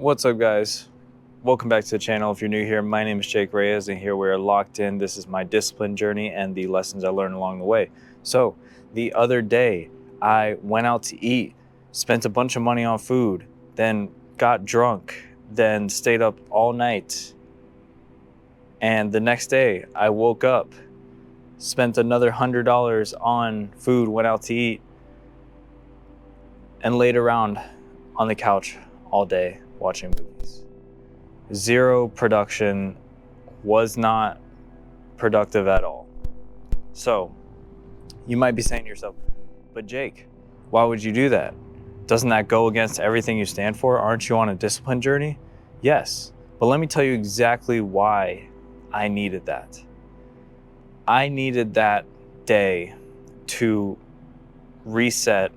What's up, guys? Welcome back to the channel. If you're new here, my name is Jake Reyes, and here we're locked in. This is my discipline journey and the lessons I learned along the way. So the other day, I went out to eat, spent a bunch of money on food, then got drunk, then stayed up all night. And the next day, I woke up, spent another $100 on food, went out to eat, and laid around on the couch all day watching movies. Zero production, was not productive at all. So you might be saying to yourself, but Jake, why would you do that? Doesn't that go against everything you stand for? Aren't you on a discipline journey? Yes, but let me tell you exactly why I needed that. I needed that day to reset,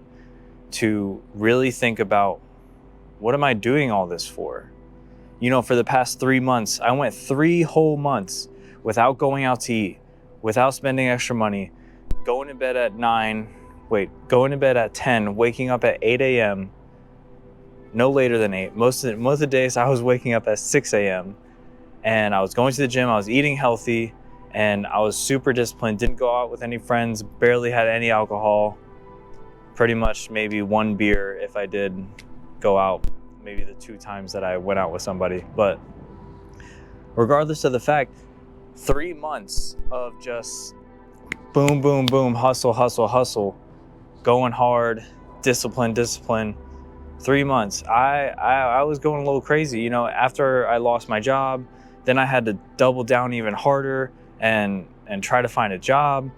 to really think about, what am I doing all this for? You know, for the past 3 months, I went 3 whole months without going out to eat, without spending extra money, going to bed at 10, waking up at 8 a.m., no later than 8. Most of the days I was waking up at 6 a.m. and I was going to the gym, I was eating healthy, and I was super disciplined, didn't go out with any friends, barely had any alcohol, pretty much maybe 1 beer if I did go out, maybe the 2 times that I went out with somebody. But regardless of the fact, 3 months of just boom, boom, boom, hustle, hustle, hustle, going hard, discipline. 3 months. I was going a little crazy. You know, after I lost my job, then I had to double down even harder and try to find a job.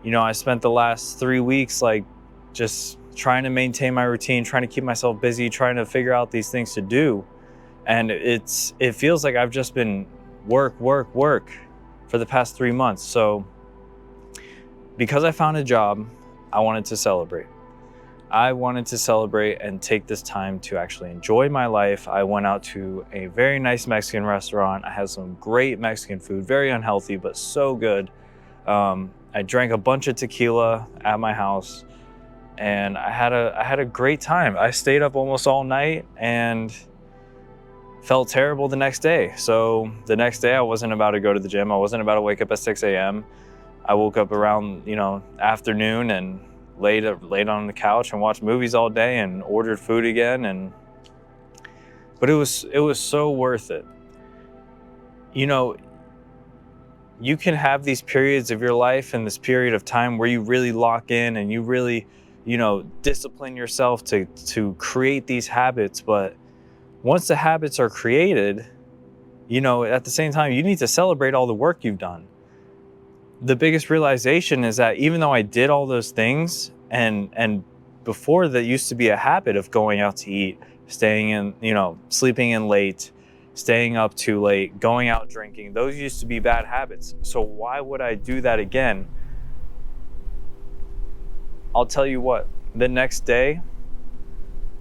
You know, I spent the last 3 weeks like just trying to maintain my routine, trying to keep myself busy, trying to figure out these things to do. And it feels like I've just been work for the past 3 months. So because I found a job, I wanted to celebrate. I wanted to celebrate and take this time to actually enjoy my life. I went out to a very nice Mexican restaurant. I had some great Mexican food, very unhealthy, but so good. I drank a bunch of tequila at my house, and I had a great time. I stayed up almost all night and felt terrible the next day. So the next day I wasn't about to go to the gym. I wasn't about to wake up at 6 a.m. I woke up around, afternoon and laid on the couch and watched movies all day and ordered food again. But it was so worth it. You know, you can have these periods of your life and this period of time where you really lock in and you really, discipline yourself to create these habits. But once the habits are created, at the same time, you need to celebrate all the work you've done. The biggest realization is that even though I did all those things, and before that used to be a habit of going out to eat, staying in, sleeping in late, staying up too late, going out drinking, those used to be bad habits. So why would I do that again? I'll tell you what, the next day,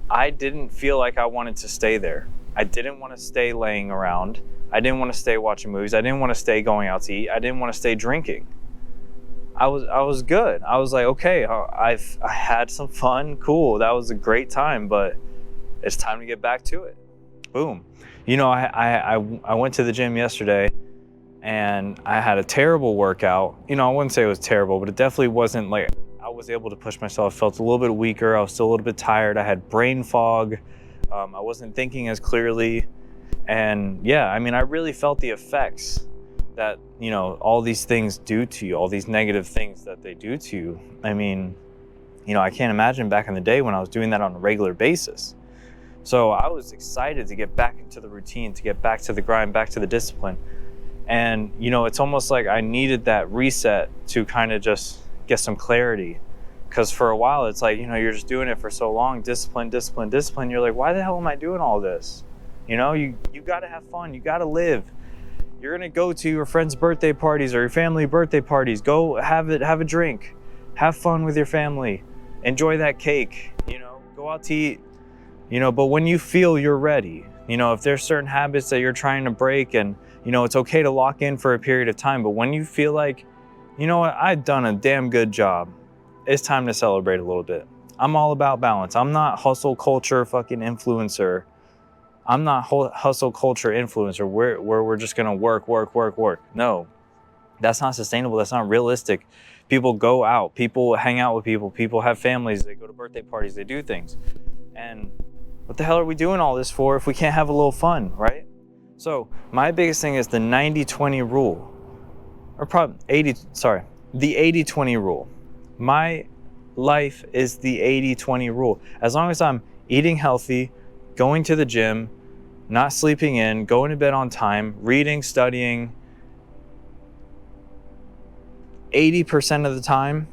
I didn't feel like I wanted to stay there. I didn't want to stay laying around. I didn't want to stay watching movies. I didn't want to stay going out to eat. I didn't want to stay drinking. I was good. I was like, okay, I had some fun, cool. That was a great time, but it's time to get back to it. Boom. I went to the gym yesterday and I had a terrible workout. I wouldn't say it was terrible, but it definitely wasn't like I was able to push myself. I felt a little bit weaker. I was still a little bit tired. I had brain fog. I wasn't thinking as clearly. And yeah, I really felt the effects that, all these things do to you, all these negative things that they do to you. I can't imagine back in the day when I was doing that on a regular basis. So I was excited to get back into the routine, to get back to the grind, back to the discipline. And, it's almost like I needed that reset to kind of just get some clarity. Because for a while, it's like, you're just doing it for so long, discipline. You're like, why the hell am I doing all this? You got to have fun. You got to live. You're going to go to your friends' birthday parties or your family birthday parties. Go have a drink. Have fun with your family. Enjoy that cake. Go out to eat. But when you feel you're ready, if there's certain habits that you're trying to break, and, it's okay to lock in for a period of time. But when you feel like, I've done a damn good job, it's time to celebrate a little bit. I'm all about balance. I'm not hustle culture fucking influencer. I'm not hustle culture influencer where we're just gonna work. No, that's not sustainable. That's not realistic. People go out, people hang out with people, people have families, they go to birthday parties, they do things. And what the hell are we doing all this for if we can't have a little fun, right? So my biggest thing is the 90-20 rule, or probably the 80-20 rule. My life is the 80-20 rule. As long as I'm eating healthy, going to the gym, not sleeping in, going to bed on time, reading, studying, 80% of the time,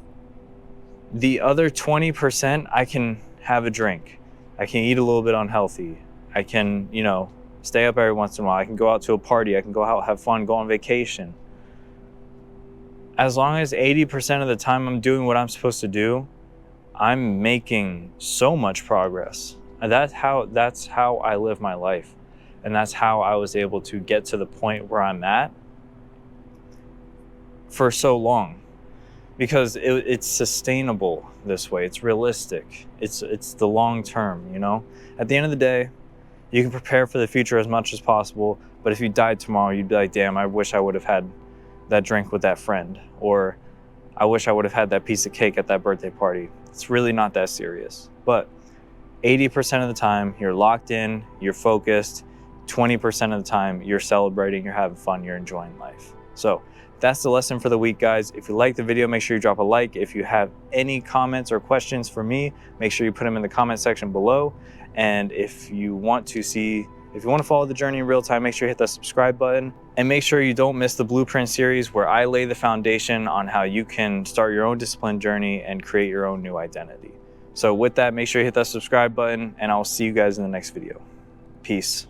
the other 20%, I can have a drink. I can eat a little bit unhealthy. I can, stay up every once in a while. I can go out to a party. I can go out, have fun, go on vacation. As long as 80% of the time I'm doing what I'm supposed to do, I'm making so much progress. And that's how I live my life. And that's how I was able to get to the point where I'm at for so long. Because it's sustainable this way. It's realistic. It's the long term, At the end of the day, you can prepare for the future as much as possible, but if you died tomorrow, you'd be like, damn, I wish I would have had that drink with that friend, or I wish I would have had that piece of cake at that birthday party. It's really not that serious. But 80% of the time, you're locked in, you're focused. 20% of the time, you're celebrating, you're having fun, you're enjoying life. So that's the lesson for the week, guys. If you like the video, make sure you drop a like. If you have any comments or questions for me, make sure you put them in the comment section below. And if you want to follow the journey in real time, make sure you hit that subscribe button. And make sure you don't miss the Blueprint series, where I lay the foundation on how you can start your own discipline journey and create your own new identity. So with that, make sure you hit that subscribe button, and I'll see you guys in the next video. Peace.